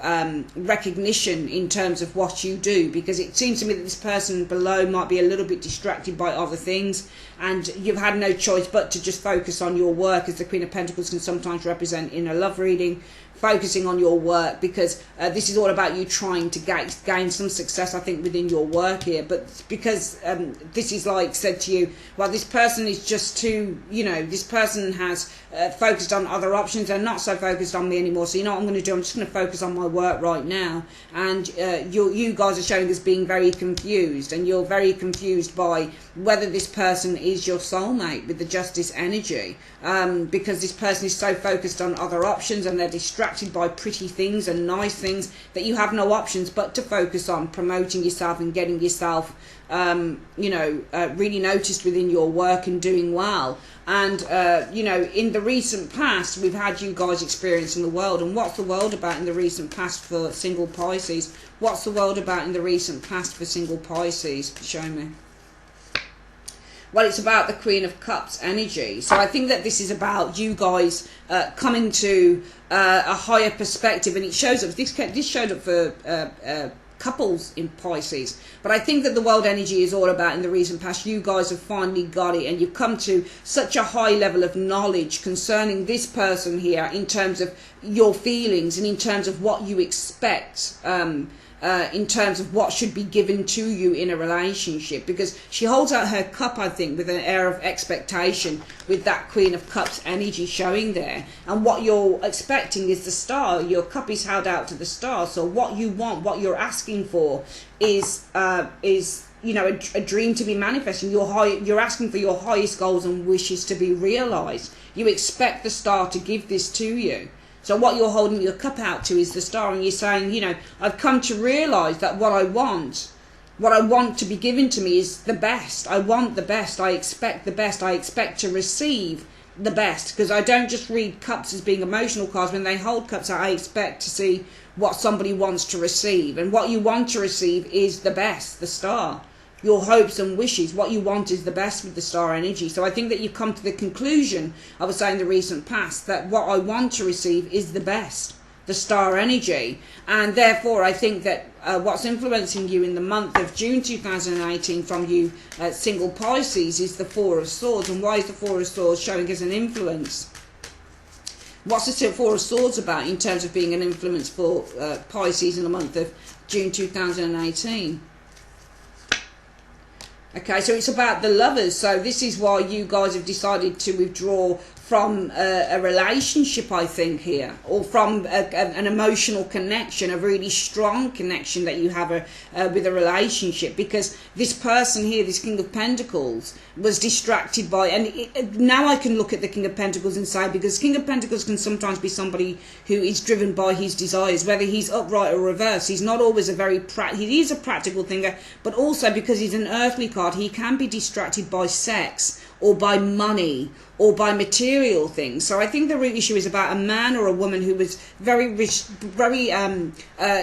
recognition in terms of what you do, because it seems to me that this person below might be a little bit distracted by other things, and you've had no choice but to just focus on your work, as the Queen of Pentacles can sometimes represent in a love reading. Focusing on your work, because this is all about you trying to gain some success, I think, within your work here. But because this is like said to you, well, this person is just too, you know, this person has focused on other options. They're not so focused on me anymore. So you know what I'm going to do? I'm just going to focus on my work right now. And you guys are showing us being very confused, and you're very confused by whether this person is your soulmate with the Justice energy, because this person is so focused on other options, and they're distracted by pretty things and nice things that you have no options but to focus on promoting yourself and getting yourself you know, really noticed within your work and doing well. And you know, in the recent past, we've had you guys experiencing the world. And what's the world about in the recent past for single Pisces? What's the world about in the recent past for single Pisces? Show me. Well, it's about the Queen of Cups energy. So I think that this is about you guys coming to a higher perspective, and it shows up. This showed up for couples in Pisces, but I think that the world energy is all about in the recent past. You guys have finally got it, and you've come to such a high level of knowledge concerning this person here, in terms of your feelings and in terms of what you expect. In terms of what should be given to you in a relationship, because she holds out her cup, I think, with an air of expectation, with that Queen of Cups energy showing there. And what you're expecting is the Star. Your cup is held out to the Star. So what you want, what you're asking for, is you know, a dream to be manifesting. You're asking for your highest goals and wishes to be realized. You expect the Star to give this to you. So what you're holding your cup out to is the Star, and you're saying, you know, I've come to realise that what I want to be given to me is the best. I want the best. I expect the best. I expect to receive the best, because I don't just read cups as being emotional cards. When they hold cups out, I expect to see what somebody wants to receive, and what you want to receive is the best, the Star. Your hopes and wishes, what you want is the best with the Star energy. So I think that you've come to the conclusion, I was saying in the recent past, that what I want to receive is the best, the Star energy. And therefore I think that what's influencing you in the month of June 2018 from you single Pisces is the Four of Swords. And why is the Four of Swords showing as an influence? What's the Four of Swords about in terms of being an influence for Pisces in the month of June 2018? Okay, so it's about the Lovers. So this is why you guys have decided to withdraw from a relationship, I think, here, or from an emotional connection, a really strong connection that you have with a relationship, because this person here, this King of Pentacles, was distracted by, and now I can look at the King of Pentacles and say, because King of Pentacles can sometimes be somebody who is driven by his desires, whether he's upright or reverse. He's not always he is a practical thinker, but also because he's an earthly card, he can be distracted by sex, or by money, or by material things. So I think the real issue is about a man or a woman who was very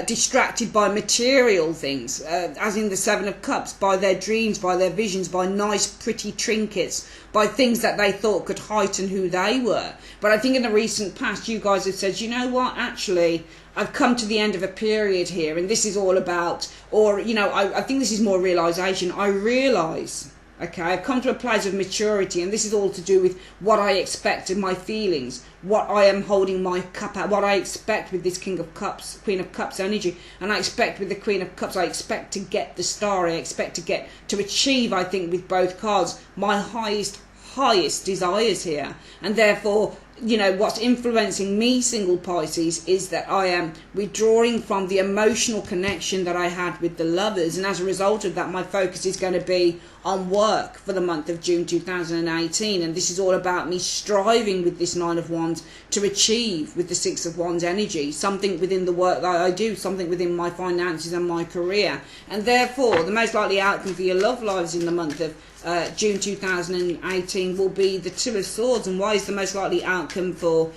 distracted by material things, as in the Seven of Cups, by their dreams, by their visions, by nice pretty trinkets, by things that they thought could heighten who they were. But I think in the recent past you guys have said, you know what, actually I've come to the end of a period here, and this is all about, or you know, I think this is more realization. I realize Okay, I've come to a place of maturity, and this is all to do with what I expect in my feelings, what I am holding my cup at, what I expect with this King of Cups, Queen of Cups energy. And I expect with the Queen of Cups, I expect to get the star, I expect to achieve, I think, with both cards, my highest desires here. And therefore, you know, what's influencing me, single Pisces, is that I am withdrawing from the emotional connection that I had with the lovers, and as a result of that, my focus is going to be on work for the month of June 2018. And this is all about me striving with this Nine of Wands to achieve with the Six of Wands energy something within the work that I do, something within my finances and my career. And therefore, the most likely outcome for your love lives in the month of June 2018 will be the Two of Swords. And why is the most likely outcome for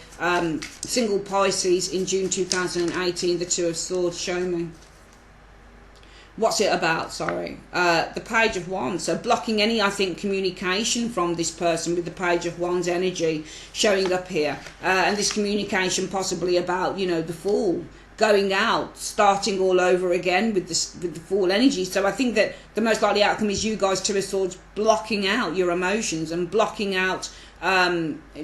single Pisces in June 2018 the Two of Swords? Show me. What's it about? Sorry. The Page of Wands. So blocking any, I think, communication from this person with the Page of Wands energy showing up here. And this communication possibly about, you know, the Fool. Going out, starting all over again with the Fool energy. So I think that the most likely outcome is you guys, Two of Swords, blocking out your emotions and blocking out,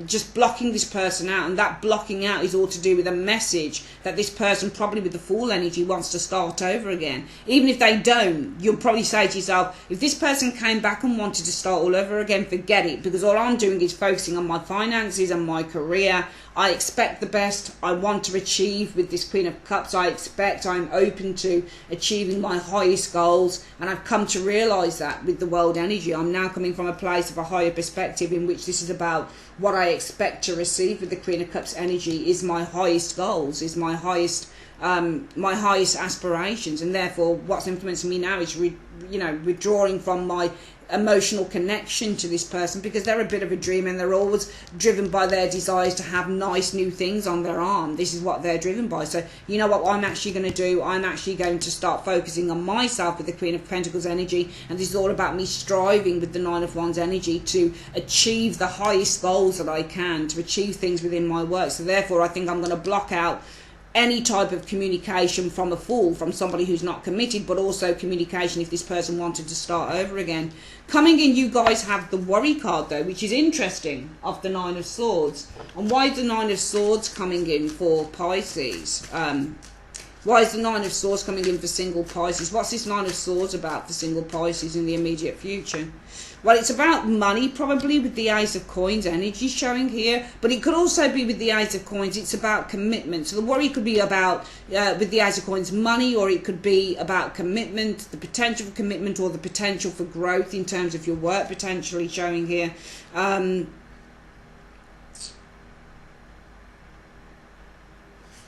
just blocking this person out. And that blocking out is all to do with a message that this person, probably with the Fool energy, wants to start over again. Even if they don't, you'll probably say to yourself, if this person came back and wanted to start all over again, forget it, because all I'm doing is focusing on my finances and my career. I expect the best. I want to achieve with this Queen of Cups. I'm open to achieving my highest goals, and I've come to realise that with the World energy. I'm now coming from a place of a higher perspective in which this is about what I expect to receive with the Queen of Cups energy is my highest goals, is my highest aspirations. And therefore what's influencing me now is withdrawing from my emotional connection to this person, because they're a bit of a dreamer and they're always driven by their desires to have nice new things on their arm. This is what they're driven by. So you know what I'm actually going to do? I'm actually going to start focusing on myself with the Queen of Pentacles energy, and this is all about me striving with the Nine of Wands energy to achieve the highest goals that I can, to achieve things within my work. So therefore I think I'm going to block out any type of communication from a Fool, from somebody who's not committed, but also communication if this person wanted to start over again. Coming in, you guys have the Worry card though, which is interesting, of the Nine of Swords. And why is the Nine of Swords coming in for Pisces? Why is the Nine of Swords coming in for single Pisces? What's this Nine of Swords about for single Pisces in the immediate future? Well, it's about money, probably, with the Ace of Coins energy showing here. But it could also be with the Ace of Coins, it's about commitment. So the worry could be about, with the Ace of Coins, money, or it could be about commitment, the potential for commitment, or the potential for growth in terms of your work, potentially showing here. And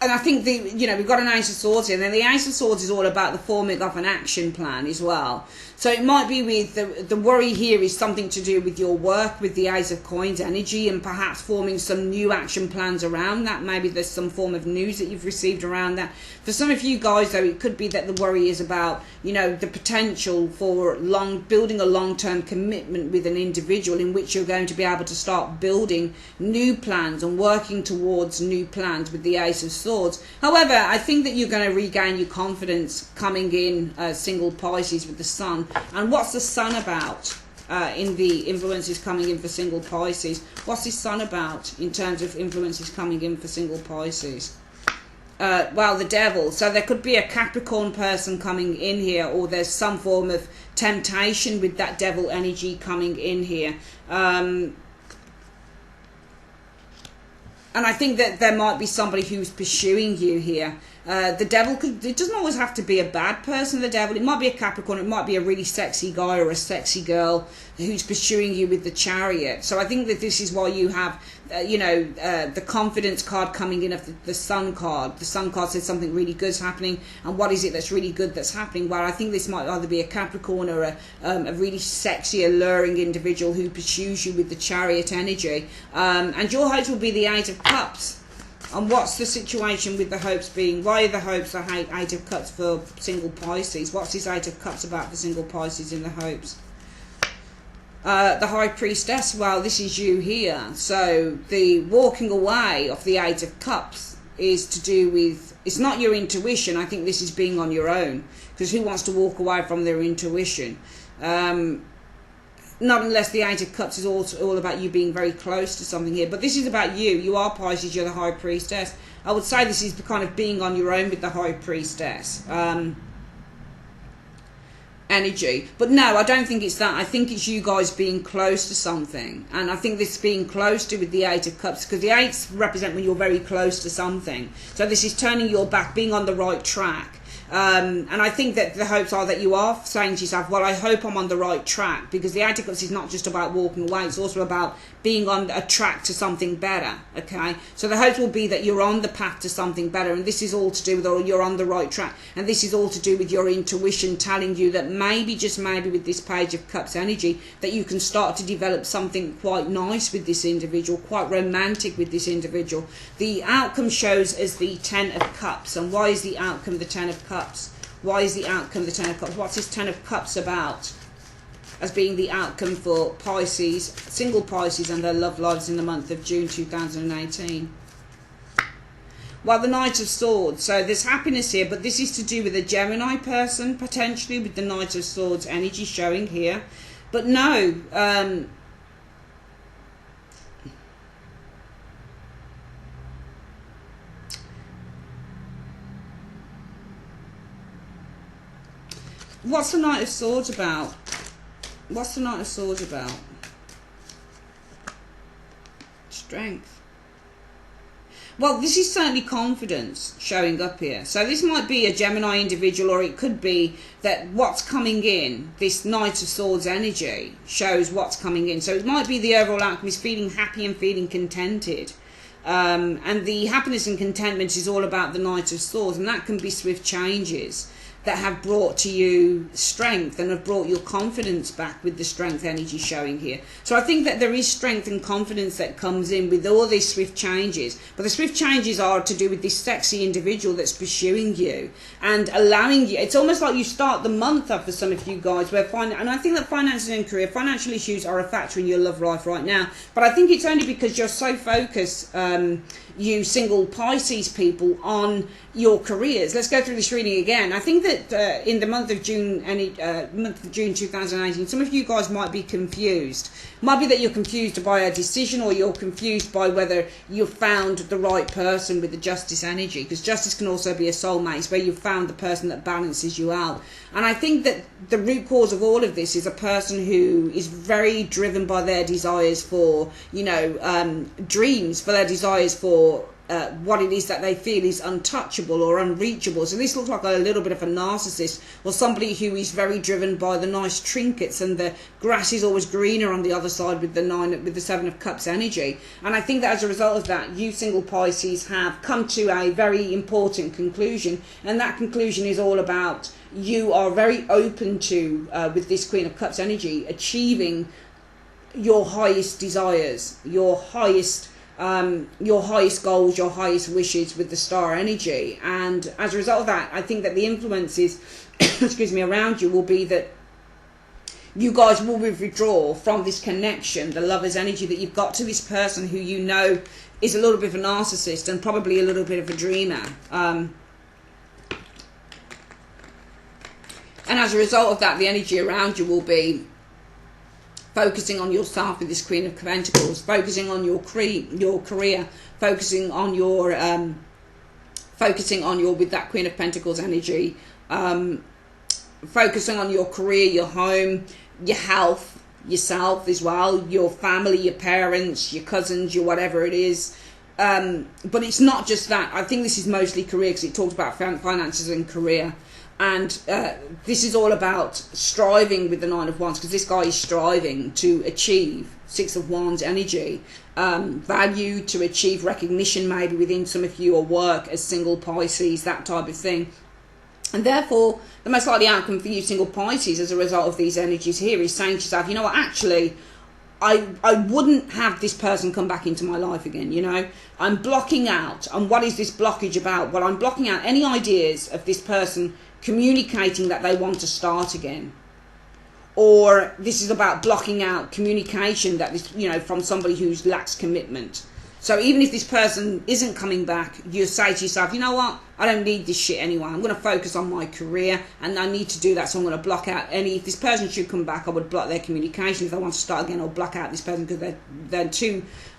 I think we've got an Ace of Swords here, and then the Ace of Swords is all about the forming of an action plan as well. So it might be with the worry here is something to do with your work with the Ace of Coins energy, and perhaps forming some new action plans around that. Maybe there's some form of news that you've received around that. For some of you guys though, it could be that the worry is about, the potential for building a long-term commitment with an individual, in which you're going to be able to start building new plans and working towards new plans with the Ace of Swords. However, I think that you're going to regain your confidence coming in, single Pisces, with the Sun. And what's the Sun about in the influences coming in for single Pisces? What's this Sun about in terms of influences coming in for single Pisces? Well, the Devil. So there could be a Capricorn person coming in here, or there's some form of temptation with that Devil energy coming in here. And I think that there might be somebody who's pursuing you here. The Devil it doesn't always have to be a bad person, the Devil. It might be a Capricorn, it might be a really sexy guy or a sexy girl who's pursuing you with the Chariot. So I think that this is why you have, the Confidence card coming in of the Sun card. The Sun card says something really good's happening. And what is it that's really good that's happening? Well, I think this might either be a Capricorn or a really sexy, alluring individual who pursues you with the Chariot energy. And your hopes will be the Eight of Cups. And what's the situation with the hopes being? Why are the hopes a Eight of Cups for single Pisces? What's this Eight of Cups about for single Pisces in the hopes? The High Priestess. Well, this is you here. So the walking away of the Eight of Cups is to do with, it's not your intuition. I think this is being on your own. Because who wants to walk away from their intuition? not unless the Eight of Cups is all about you being very close to something here. But this is about you. You are Pisces, you're the High Priestess. I would say this is kind of being on your own with the High Priestess energy. But no, I don't think it's that. I think it's you guys being close to something. And I think this being close to with the Eight of Cups, because the eights represent when you're very close to something. So this is turning your back, being on the right track. And I think that the hopes are that you are saying to yourself, well, I hope I'm on the right track, because the Eight of Cups is not just about walking away, it's also about being on a track to something better, okay? So the hopes will be that you're on the path to something better, and this is all to do with, or you're on the right track, and this is all to do with your intuition telling you that maybe, just maybe with this Page of Cups energy, that you can start to develop something quite nice with this individual, quite romantic with this individual. The outcome shows as the Ten of Cups, and why is the outcome the Ten of Cups? Why is the outcome the Ten of Cups? What's this Ten of Cups about as being the outcome for Pisces, single Pisces and their love lives in the month of June 2018? Well, the Knight of Swords. So there's happiness here, but this is to do with a Gemini person, potentially, with the Knight of Swords energy showing here. But no, what's the Knight of Swords about? What's the Knight of Swords about? Strength. Well, this is certainly confidence showing up here. So this might be a Gemini individual, or it could be that what's coming in, this Knight of Swords energy shows what's coming in. So it might be the overall outcome is feeling happy and feeling contented. And the happiness and contentment is all about the Knight of Swords, and that can be swift changes that have brought to you strength and have brought your confidence back with the strength energy showing here. So I think that there is strength and confidence that comes in with all these swift changes. But the swift changes are to do with this sexy individual that's pursuing you and allowing you. It's almost like you start the month up for some of you guys where and I think that finances and career, financial issues are a factor in your love life right now. But I think it's only because you're so focused, you single Pisces people, on your careers. Let's go through this reading again. I think that in the month of June, month of June 2018, some of you guys might be confused. Might be that you're confused by a decision, or you're confused by whether you've found the right person with the Justice energy, because Justice can also be a soulmate. It's where you've found the person that balances you out. And I think that the root cause of all of this is a person who is very driven by their desires for, dreams, for their desires for what it is that they feel is untouchable or unreachable. So this looks like a little bit of a narcissist, or somebody who is very driven by the nice trinkets, and the grass is always greener on the other side with the Seven of Cups energy. And I think that as a result of that, you single Pisces have come to a very important conclusion, and that conclusion is all about you are very open to, with this Queen of Cups energy, achieving your highest desires, your highest goals, your highest wishes with the Star energy. And as a result of that, I think that the influences around you will be that you guys will withdraw from this connection, the Lover's energy that you've got to this person who you know is a little bit of a narcissist and probably a little bit of a dreamer. And as a result of that, the energy around you will be focusing on yourself with this Queen of Pentacles, focusing on your career, focusing on your with that Queen of Pentacles energy, focusing on your career, your home, your health, yourself as well, your family, your parents, your cousins, your whatever it is. But it's not just that. I think this is mostly career, because it talks about finances and career. And this is all about striving with the Nine of Wands, because this guy is striving to achieve Six of Wands energy, value, to achieve recognition maybe within some of you, or work as single Pisces, that type of thing. And therefore, the most likely outcome for you single Pisces as a result of these energies here is saying to yourself, you know what, actually, I wouldn't have this person come back into my life again, I'm blocking out. And what is this blockage about? Well, I'm blocking out any ideas of this person communicating that they want to start again. Or this is about blocking out communication that is, from somebody who lacks commitment. So even if this person isn't coming back, you say to yourself, you know what, I don't need this shit anyway. I'm going to focus on my career, and I need to do that. So I'm going to block out any. If this person should come back, I would block their communication. If they want to start again, I'll block out this person because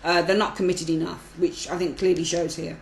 they're not committed enough, which I think clearly shows here.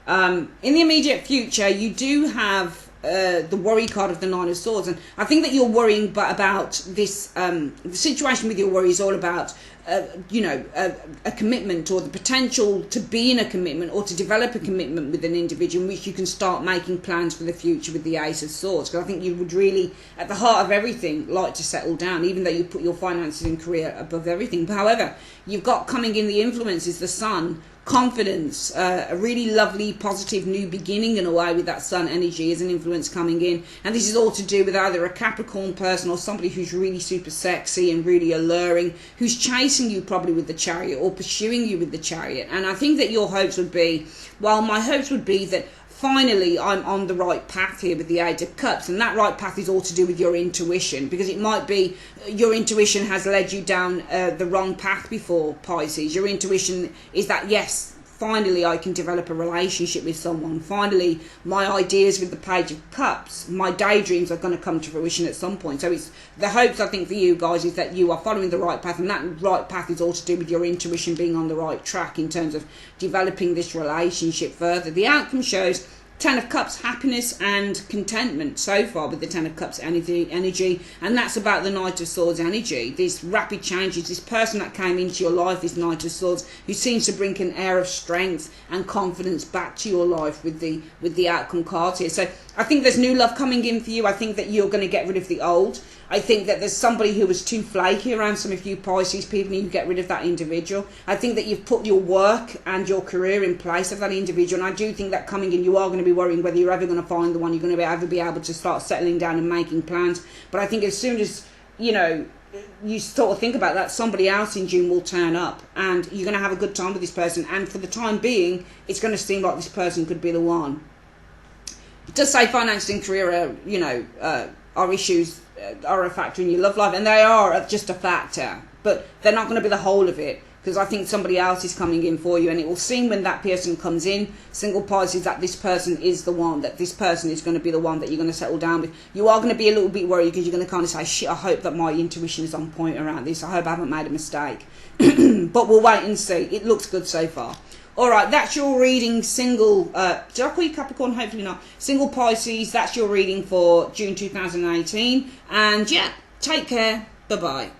In the immediate future, you do have the worry card of the Nine of Swords, and I think that you're worrying about this. The situation with your worry is all about a commitment, or the potential to be in a commitment, or to develop a commitment with an individual in which you can start making plans for the future with the Ace of Swords. Because I think you would really, at the heart of everything, like to settle down, even though you put your finances and career above everything. But however, you've got coming in the influences, the Sun, confidence, a really lovely positive new beginning in a way with that Sun energy as an influence coming in. And this is all to do with either a Capricorn person or somebody who's really super sexy and really alluring, who's chasing you probably with the Chariot or pursuing you with the Chariot. And I think that your hopes would be, well, my hopes would be that finally I'm on the right path here with the Eight of Cups, and that right path is all to do with your intuition, because it might be your intuition has led you down the wrong path before, Pisces. Your intuition is that, yes, finally I can develop a relationship with someone. Finally, my ideas with the Page of Cups, my daydreams are going to come to fruition at some point. So it's the hopes, I think, for you guys is that you are following the right path, and that right path is all to do with your intuition being on the right track in terms of developing this relationship further. The outcome shows Ten of Cups, happiness and contentment so far with the Ten of Cups energy, and that's about the Knight of Swords energy. These rapid changes, this person that came into your life, this Knight of Swords, who seems to bring an air of strength and confidence back to your life with the outcome cards here. So I think there's new love coming in for you. I think that you're going to get rid of the old. I think that there's somebody who was too flaky around some of you Pisces people, and you get rid of that individual. I think that you've put your work and your career in place of that individual, and I do think that coming in, you are going to be worrying whether you're ever going to find the one. You're going to ever be able to start settling down and making plans. But I think as soon as, you sort of think about that, somebody else in June will turn up, and you're going to have a good time with this person. And for the time being, it's going to seem like this person could be the one. It does say finance and career are issues, are a factor in your love life, and they are just a factor, but they're not going to be the whole of it, because I think somebody else is coming in for you, and it will seem when that person comes in, single Pisces, that this person is the one, that this person is going to be the one that you're going to settle down with. You are going to be a little bit worried, because you're going to kind of say, shit, I hope that my intuition is on point around this. I hope I haven't made a mistake. But we'll wait and see. It looks good so far. Alright, that's your reading, single, did I call you Capricorn? Hopefully not. Single Pisces, that's your reading for June 2018. And yeah, take care. Bye-bye.